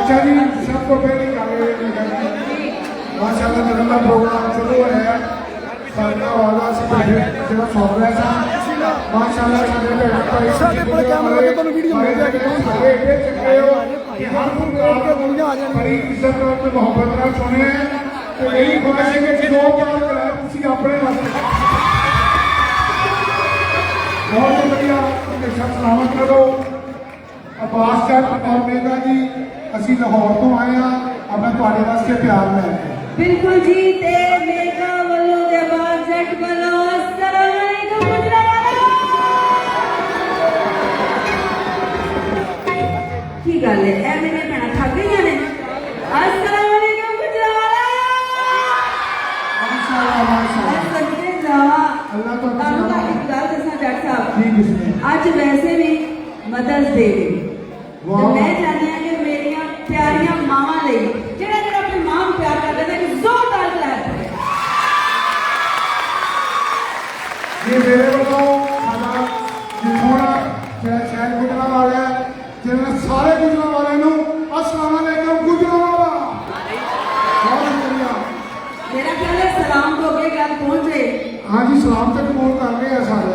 अच्छा जी, सबको पहले माशाअल्लाह मेरा प्रोग्राम शुरू होया सारा वाला जो सॉन्ग है माशाअल्लाह सारे बड़े कैमरे लगे तो वीडियो मिल जाएगी बड़ी इज्जत और मोहब्बत नाल सुने तो यही ख्वाहिश है कि दो बार करा तुसी अपने वास्ते बहुत बढ़िया हमेशा सलामत रहो। अब्बास जट और मेघा जी असी लाहौर तो आए हैं अपना तुहाडे वास्ते प्यार लैके बिल्कुल जी ते मेघा वालों दे अब्बास जट वालों अस्सलाम वालेकुम गुजरावाला की गल है ए मेरे भैणा थक गई ने अस्सलाम वालेकुम गुजरावाला माशाअल्लाह माशाअल्लाह सदके जा अल्लाह तो तानू का एक गल दसा जट साहब जी किसने आज वैसे भी मदर्स डे है तो मैं चाहती हूं कि मेरी प्यारियां मावां लई जेड़ा जेड़ा अपनी मां नूं प्यार करदा है कि जोरदार क्लैप ये मेरे वालों साडा जिथोड़ा शहर गुजरा वाला है जिन्हें सारे गुजरा वाले नूं अस्सलाम वालेकुम गुजरावाला बहुत शुक्रिया। मेरा ख्याल है सलाम तो अगे गल पहुंच गई। हाँ जी सलाम तक कबूल कर रहे हैं सारे।